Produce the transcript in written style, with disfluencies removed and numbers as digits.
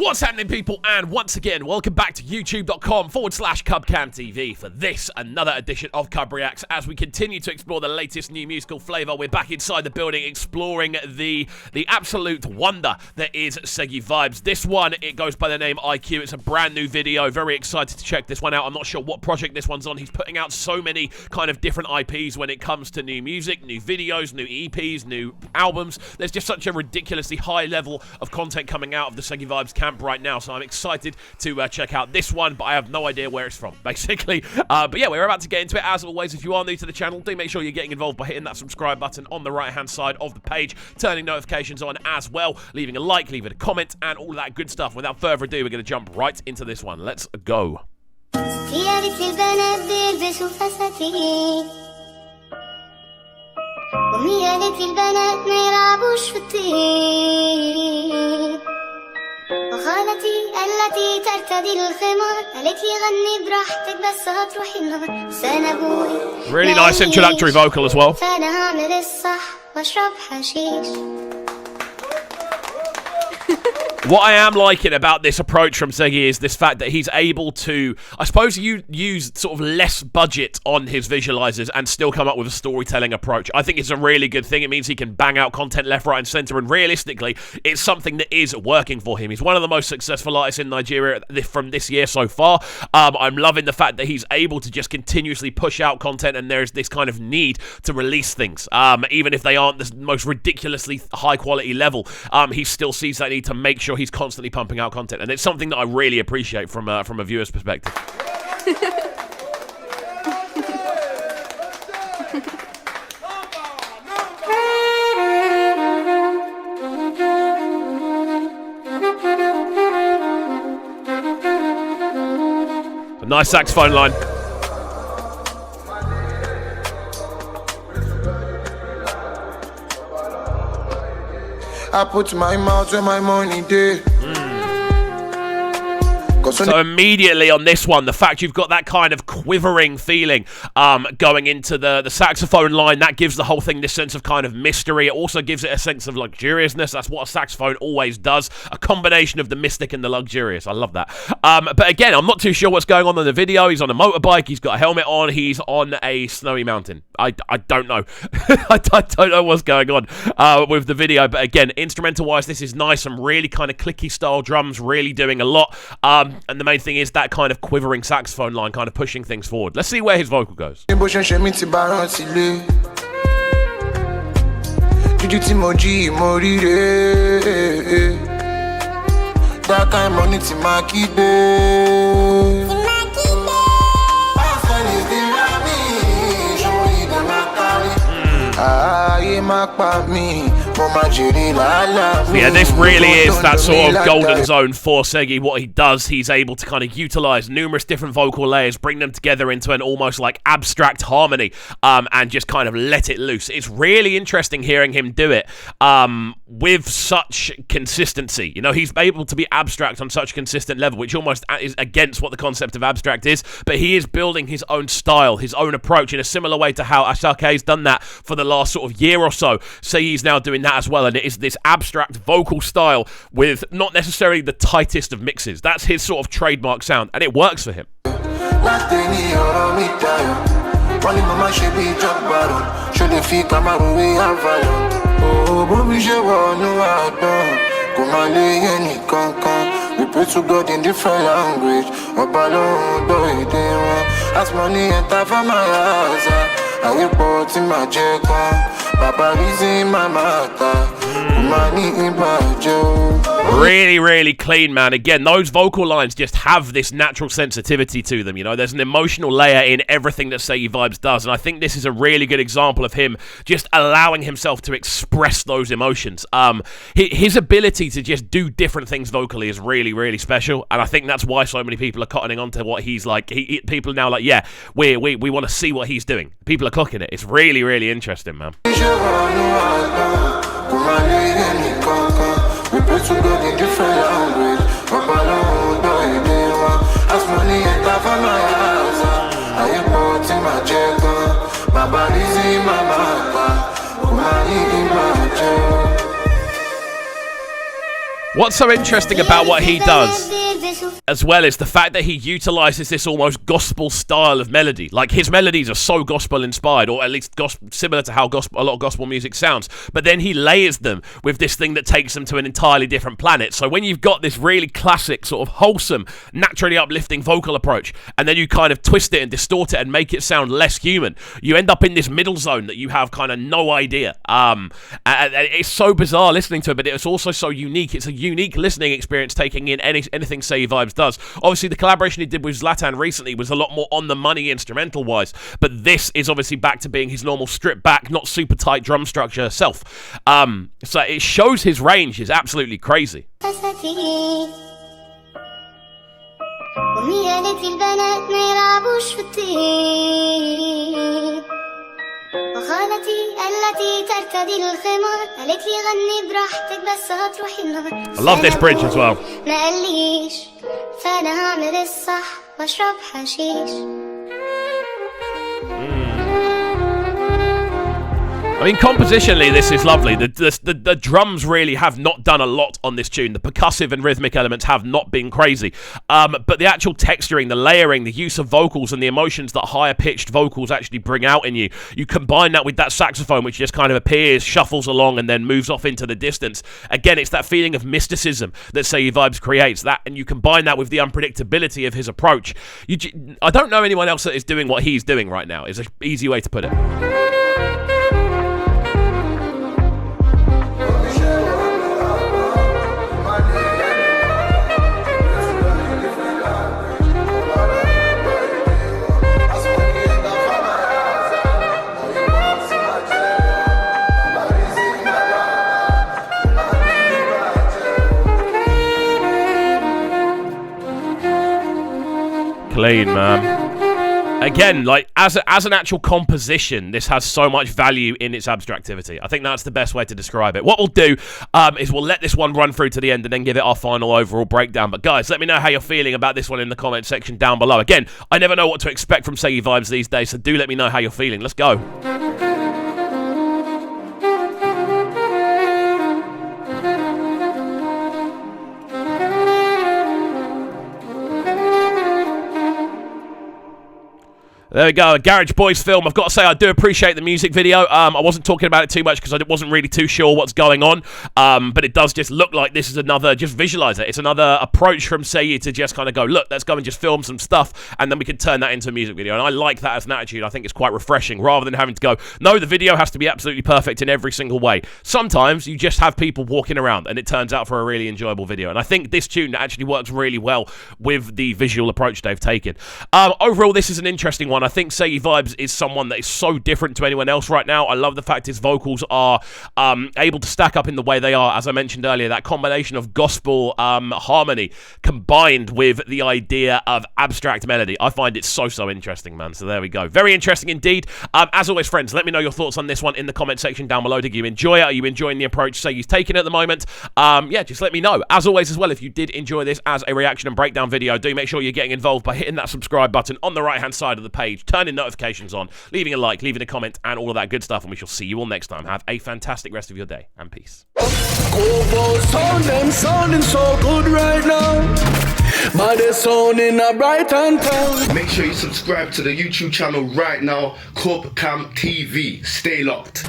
What's happening, people? And once again, welcome back to youtube.com/CubCamTV for this, another edition of CUBREACTS. As we continue to explore the latest new musical flavour, we're back inside the building exploring the absolute wonder that is Seyi Vibez. This one, it goes by the name IQ. It's a brand new video. Very excited to check this one out. I'm not sure what project this one's on. He's putting out so many kind of different IPs when it comes to new music, new videos, new EPs, new albums. There's just such a ridiculously high level of content coming out of the Seyi Vibez camp right now, so I'm excited to check out this one, but I have no idea where it's from, basically. But yeah, we're about to get into it. As always, if you are new to the channel, do make sure you're getting involved by hitting that subscribe button on the right-hand side of the page, turning notifications on as well, leaving a like, leaving a comment, and all that good stuff. Without further ado, we're going to jump right into this one. Let's go. وخالتي التي ترتدي الخمار قالت لي غني براحتك بس هتروحي النار بس انا ابوي Really nice introductory vocal as well. فانا هعمل الصح واشرب حشيش. What I am liking about this approach from Seyi is this fact that he's able to, I suppose, use sort of less budget on his visualizers and still come up with a storytelling approach. I think it's a really good thing. It means he can bang out content left, right, and center, and realistically, it's something that is working for him. He's one of the most successful artists in Nigeria from this year so far. I'm loving the fact that he's able to just continuously push out content, and there's this kind of need to release things, even if they aren't the most ridiculously high-quality level. He still sees that need to make sure he's constantly pumping out content, and it's something that I really appreciate from a viewer's perspective. A nice saxophone line. I put my mouth where my money did. So immediately on this one, the fact you've got that kind of quivering feeling going into the saxophone line, that gives the whole thing this sense of kind of mystery. It also gives it a sense of luxuriousness. That's what a saxophone always does. A combination of the mystic and the luxurious. I love that. But again, I'm not too sure what's going on in the video. He's on a motorbike. He's got a helmet on. He's on a snowy mountain. I don't know. I don't know what's going on with the video. But again, instrumental-wise, this is nice. Some really kind of clicky style drums, really doing a lot. And the main thing is that kind of quivering saxophone line kind of pushing things forward. Let's see where his vocal goes. Yeah, this really is that sort of golden zone for Seyi. What he does, he's able to kind of utilize numerous different vocal layers, bring them together into an almost like abstract harmony, and just kind of let it loose. It's really interesting hearing him do it with such consistency. You know, he's able to be abstract on such a consistent level, which almost is against what the concept of abstract is, but he is building his own style, his own approach in a similar way to how Asake's done that for the last sort of year or so. Seyi's now doing that as well, and it is this abstract vocal style with not necessarily the tightest of mixes. That's his sort of trademark sound, and it works for him. We pray to God in different language. As money enter from my house, I report in my check. Papa is in my matter. Money in my job. Really, really clean, man. Again, those vocal lines just have this natural sensitivity to them, you know. There's an emotional layer in everything that Seyi Vibez does, and I think this is a really good example of him just allowing himself to express those emotions. His ability to just do different things vocally is really, really special, and I think that's why so many people are cottoning on to what he's like. People are now like, yeah, we want to see what he's doing. People are clocking it. It's really, really interesting, man. We pray to God in different language. As money enter from my house, I report in my check. Baba is in my matter. Money in my job. What's so interesting about what he does as well is the fact that he utilizes this almost gospel style of melody. Like, his melodies are so gospel inspired, or at least similar to how a lot of gospel music sounds, but then he layers them with this thing that takes them to an entirely different planet. So when you've got this really classic, sort of wholesome, naturally uplifting vocal approach, and then you kind of twist it and distort it and make it sound less human, you end up in this middle zone that you have kind of no idea. And it's so bizarre listening to it, but it's also so unique. It's a unique listening experience taking in anything Seyi Vibez does. Obviously, the collaboration he did with Zlatan recently was a lot more on the money instrumental-wise, but this is obviously back to being his normal stripped-back, not super tight drum structure self. So it shows his range is absolutely crazy. وخالتي التي ترتدي الخمار قالت لي غني براحتك بس هتروحي النار. I love this bridge as well. ما قاليش فانا هعمل الصح واشرب حشيش. I mean, compositionally, this is lovely. The drums really have not done a lot on this tune. The percussive and rhythmic elements have not been crazy. But the actual texturing, the layering, the use of vocals and the emotions that higher-pitched vocals actually bring out in you, you combine that with that saxophone, which just kind of appears, shuffles along, and then moves off into the distance. Again, it's that feeling of mysticism that Seyi Vibez creates, that, and you combine that with the unpredictability of his approach. I don't know anyone else that is doing what he's doing right now, is an easy way to put it. Clean, man. Again, like, as an actual composition, this has so much value in its abstractivity. I think that's the best way to describe it. What we'll do is we'll let this one run through to the end and then give it our final overall breakdown. But guys, let me know how you're feeling about this one in the comment section down below. Again, I never know what to expect from Seyi Vibez these days, so do let me know how you're feeling. Let's go. There we go, a Garage Boys film. I've got to say, I do appreciate the music video. I wasn't talking about it too much because I wasn't really too sure what's going on. But it does just look like this is another, just visualize it. It's another approach from Seyi to just kind of go, look, let's go and just film some stuff, and then we can turn that into a music video. And I like that as an attitude. I think it's quite refreshing, rather than having to go, no, the video has to be absolutely perfect in every single way. Sometimes you just have people walking around, and it turns out for a really enjoyable video. And I think this tune actually works really well with the visual approach they've taken. Overall, this is an interesting one. I think Seyi Vibez is someone that is so different to anyone else right now. I love the fact his vocals are able to stack up in the way they are. As I mentioned earlier, that combination of gospel harmony combined with the idea of abstract melody. I find it so interesting, man. So there we go. Very interesting indeed. As always, friends, let me know your thoughts on this one in the comment section down below. Did you enjoy it? Are you enjoying the approach Seyi's taking at the moment? Yeah, just let me know. As always as well, if you did enjoy this as a reaction and breakdown video, do make sure you're getting involved by hitting that subscribe button on the right-hand side of the page, turning notifications on, leaving a like, leaving a comment, and all of that good stuff, and we shall see you all next time. Have a fantastic rest of your day, and peace. Sounding so good right now. But they're sounding a bright and town. Make sure you subscribe to the YouTube channel right now, Cam TV. Stay locked.